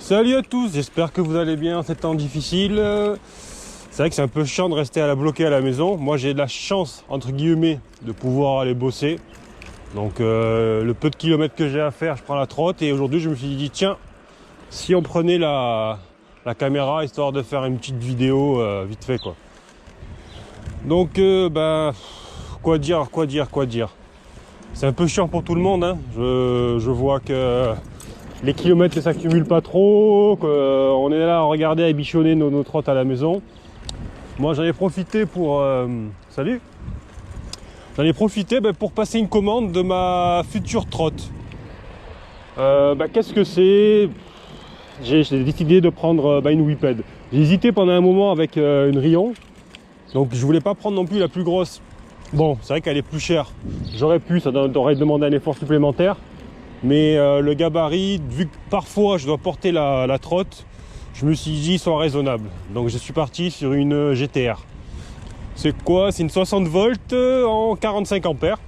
Salut à tous, j'espère que vous allez bien en ces temps difficiles. C'est vrai que c'est un peu chiant de rester bloqué à la maison. Moi j'ai de la chance, entre guillemets, de pouvoir aller bosser. Donc le peu de kilomètres que j'ai à faire, je prends la trotte. Et aujourd'hui je me suis dit, tiens, si on prenait la caméra, histoire de faire une petite vidéo vite fait quoi. Donc quoi dire. C'est un peu chiant pour tout le monde, hein. Je vois que les kilomètres ne s'accumulent pas trop, qu'on est là à regarder, à bichonner nos trottes à la maison. Moi j'en ai profité pour... Salut. J'en ai profité pour passer une commande de ma future trotte. Qu'est-ce que c'est? J'ai décidé de prendre une Whipped. J'ai hésité pendant un moment avec une Rion. Donc je voulais pas prendre non plus la plus grosse. Bon, c'est vrai qu'elle est plus chère. J'aurais pu, ça aurait demandé un effort supplémentaire. Mais le gabarit, vu que parfois je dois porter la trotte, je me suis dit soit raisonnable. Donc je suis parti sur une GTR. C'est quoi? C'est une 60 volts en 45 ampères.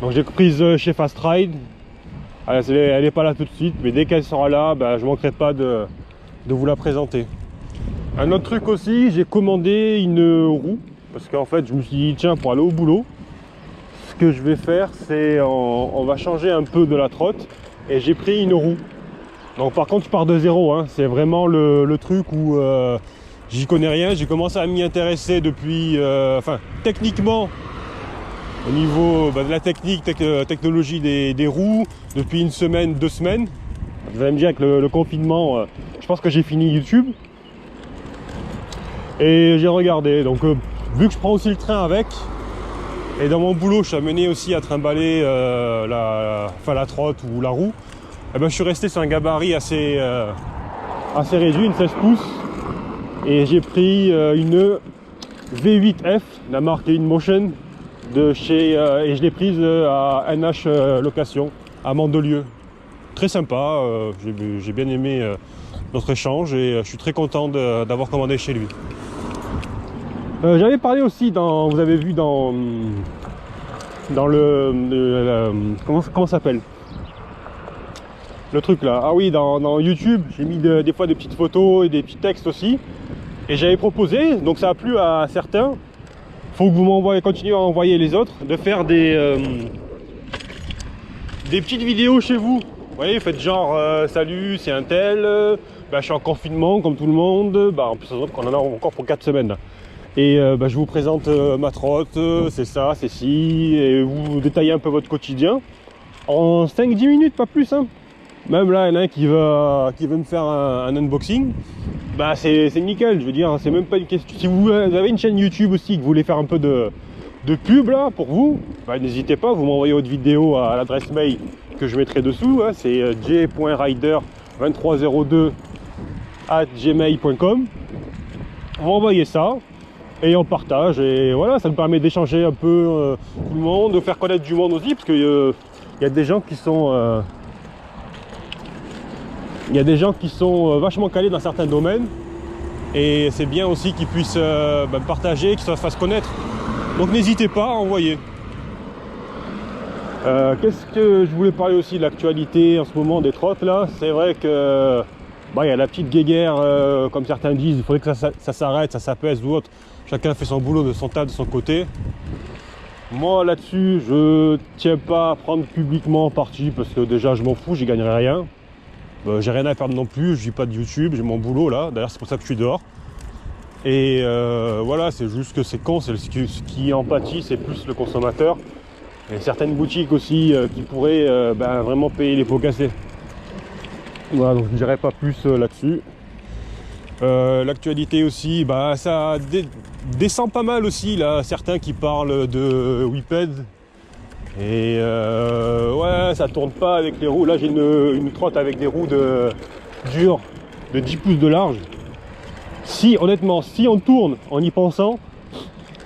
Donc j'ai prise chez Fast Ride. Elle n'est pas là tout de suite, mais dès qu'elle sera là, je ne manquerai pas de vous la présenter. Un autre truc aussi, j'ai commandé une roue. Parce qu'en fait, je me suis dit, tiens, pour aller au boulot, ce que je vais faire, c'est on va changer un peu de la trotte. Et j'ai pris une roue. Donc par contre, je pars de zéro. Hein. C'est vraiment le truc où j'y connais rien. J'ai commencé à m'y intéresser depuis... techniquement, au niveau de la technologie des roues, depuis une semaine, 2 semaines. Vous allez me dire, avec le confinement, je pense que j'ai fini YouTube. Et j'ai regardé. Donc... vu que je prends aussi le train avec, et dans mon boulot je suis amené aussi à trimballer la trotte ou la roue, je suis resté sur un gabarit assez réduit, une 16 pouces, et j'ai pris une V8F, la marque InMotion, de chez, et je l'ai prise à NH Location, à Mandelieu. Très sympa, j'ai bien aimé notre échange, et je suis très content d'avoir commandé chez lui. J'avais parlé aussi vous avez vu dans comment ça s'appelle le truc là, ah oui, dans YouTube, j'ai mis des fois des petites photos et des petits textes aussi, et j'avais proposé, donc ça a plu à certains, faut que vous continuez à envoyer les autres, de faire des petites vidéos chez vous. Vous voyez, faites genre salut, c'est un tel, je suis en confinement comme tout le monde, en plus on en a encore pour 4 semaines là. Et je vous présente ma trotte, c'est ça, c'est ci, et vous détaillez un peu votre quotidien en 5-10 minutes, pas plus, hein. Même là, il y en a un qui veut me faire un unboxing, c'est nickel. Je veux dire, c'est même pas une question. Si vous avez une chaîne YouTube aussi, que vous voulez faire un peu de pub là pour vous, n'hésitez pas, vous m'envoyez votre vidéo à l'adresse mail que je mettrai dessous, hein, c'est j.rider2302@gmail.com. vous m'envoyez ça et on partage, et voilà, ça me permet d'échanger un peu tout le monde, de faire connaître du monde aussi, parce que y a des gens qui sont vachement calés dans certains domaines, et c'est bien aussi qu'ils puissent partager, qu'ils se fassent connaître. Donc n'hésitez pas à envoyer. Qu'est-ce que je voulais parler aussi de l'actualité en ce moment des trottes là. C'est vrai que il y a la petite guéguerre, comme certains disent, il faudrait que ça s'arrête, ça s'apaise ou autre. Chacun fait son boulot de son tas, de son côté. Moi là-dessus, je tiens pas à prendre publiquement parti, parce que déjà je m'en fous, j'y gagnerai rien. J'ai rien à perdre non plus, je vis pas de YouTube, j'ai mon boulot là, d'ailleurs c'est pour ça que je suis dehors. Et voilà, c'est juste que c'est con, ce qui en pâtit, c'est plus le consommateur. Et certaines boutiques aussi qui pourraient vraiment payer les pots cassés. Voilà, donc je ne dirai pas plus là-dessus. L'actualité aussi, ça descend pas mal aussi là, certains qui parlent de Whipped. Et ouais, ça tourne pas avec les roues. Là j'ai une trotte avec des roues dures de 10 pouces de large. Honnêtement, si on tourne en y pensant,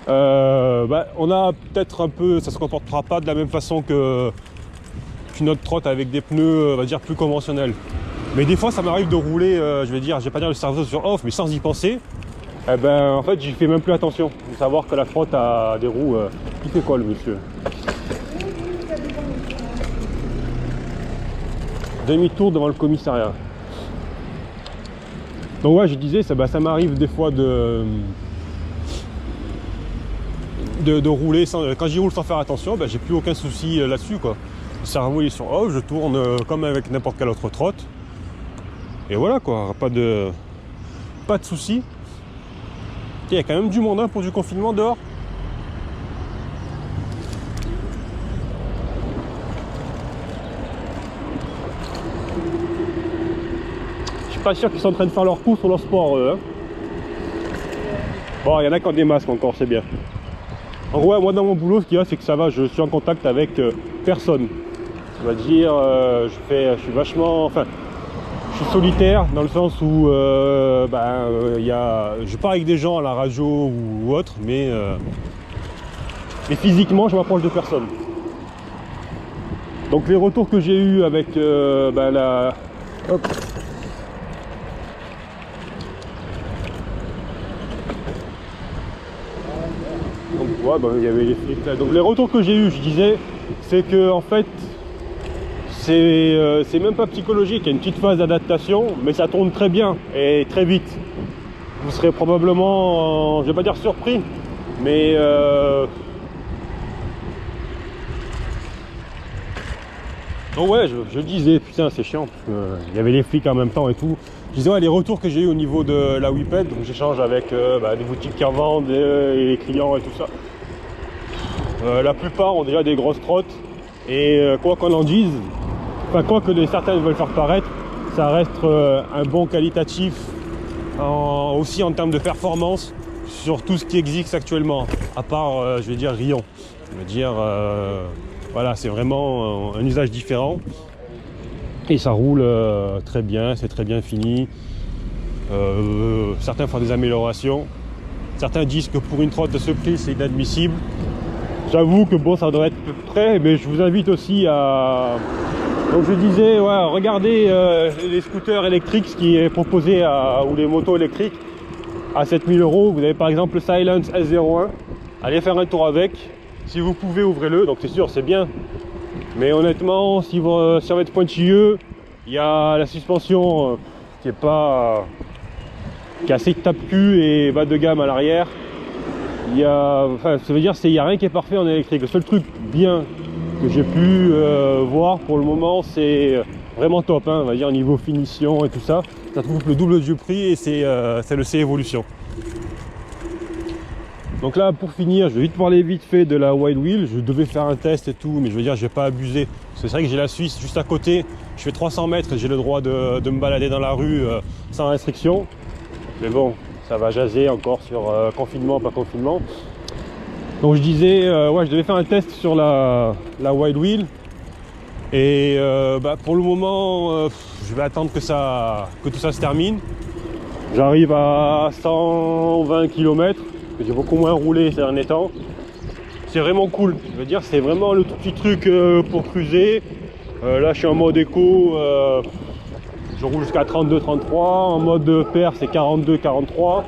on a peut-être un peu, ça se comportera pas de la même façon qu'une autre trotte avec des pneus, on va dire, plus conventionnels. Mais des fois ça m'arrive de rouler, je vais pas dire le cerveau sur off, mais sans y penser. En fait j'y fais même plus attention, de savoir que la trotte a des roues. Il fait quoi le monsieur? Demi-tour devant le commissariat. Donc ouais, je disais, ça m'arrive des fois de rouler quand j'y roule sans faire attention, j'ai plus aucun souci là-dessus quoi. Le cerveau il est sur off, je tourne comme avec n'importe quelle autre trotte. Et voilà quoi, pas de souci. Il y a quand même du monde hein, pour du confinement dehors. Je suis pas sûr qu'ils sont en train de faire leur coup sur leur sport eux, hein. Bon, il y en a qui ont des masques encore, c'est bien. En gros, moi dans mon boulot, ce qu'il y a, c'est que ça va, je suis en contact avec personne. Ça veut dire, je suis vachement, enfin, je suis solitaire dans le sens où je parle avec des gens à la radio ou autre, mais physiquement, je m'approche de personne. Donc les retours que j'ai eu avec hop. Donc ouais, il y avait les flics là. Donc les retours que j'ai eu, je disais, c'est que en fait c'est même pas psychologique, il y a une petite phase d'adaptation, mais ça tourne très bien et très vite. Vous serez probablement, je vais pas dire surpris, mais donc ouais, je disais, putain c'est chiant, parce qu'il y avait les flics en même temps et tout. Je disais ouais, les retours que j'ai eu au niveau de la WIPED, donc j'échange avec des boutiques qui en vendent et les clients et tout ça. La plupart ont déjà des grosses trottes et quoi qu'on en dise, enfin quoi que certains veulent faire paraître, ça reste un bon qualitatif aussi en termes de performance sur tout ce qui existe actuellement, à part je vais dire Rion. Je veux dire voilà, c'est vraiment un usage différent et ça roule très bien, c'est très bien fini. Certains font des améliorations, certains disent que pour une trotte de ce prix c'est inadmissible. J'avoue que bon, ça doit être prêt, mais je vous invite aussi à, donc je disais, ouais, regardez les scooters électriques, ce qui est proposé ou les motos électriques à 7000 €. Vous avez par exemple le Silence S01, allez faire un tour avec. Si vous pouvez, ouvrez-le, donc c'est sûr, c'est bien. Mais honnêtement, si on va être pointilleux, il y a la suspension qui est assez tape-cul et bas de gamme à l'arrière. Ça veut dire qu'il n'y a rien qui est parfait en électrique. Le seul truc bien que j'ai pu voir pour le moment, c'est vraiment top, hein, on va dire niveau finition et tout ça. Ça trouve le double du prix et c'est le C Evolution. Donc là, pour finir, je vais vite parler vite fait de la Wide Wheel. Je devais faire un test et tout, mais je veux dire, je vais pas abuser. C'est vrai que j'ai la Suisse juste à côté. Je fais 300 mètres et j'ai le droit de me balader dans la rue sans restriction. Mais bon, ça va jaser encore sur confinement, pas confinement. Donc je disais, ouais, je devais faire un test sur la Wide Wheel. Et pour le moment, je vais attendre que tout ça se termine. J'arrive à 120 km. J'ai beaucoup moins roulé ces derniers temps. C'est vraiment cool. Je veux dire, c'est vraiment le tout petit truc pour cruiser. Là, je suis en mode éco. Je roule jusqu'à 32-33. En mode pair, c'est 42-43.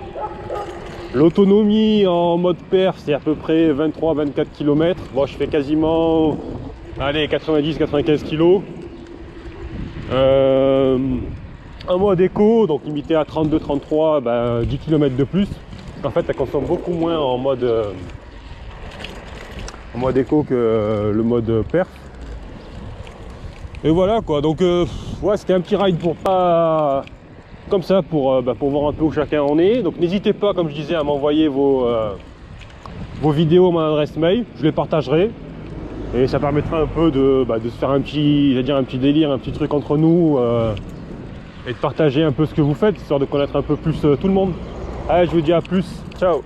L'autonomie en mode pair, c'est à peu près 23-24 km. Moi, je fais quasiment 90-95 kg. En mode éco, donc limité à 32-33, 10 km de plus. En fait, elle consomme beaucoup moins en mode éco que le mode perf. Et voilà quoi, donc ouais, c'était un petit ride pour pas comme ça pour voir un peu où chacun en est. Donc n'hésitez pas, comme je disais, à m'envoyer vos vidéos à mon adresse mail, je les partagerai. Et ça permettra un peu de se faire un petit délire, un petit truc entre nous et de partager un peu ce que vous faites, histoire de connaître un peu plus tout le monde. Allez, je vous dis à plus, ciao.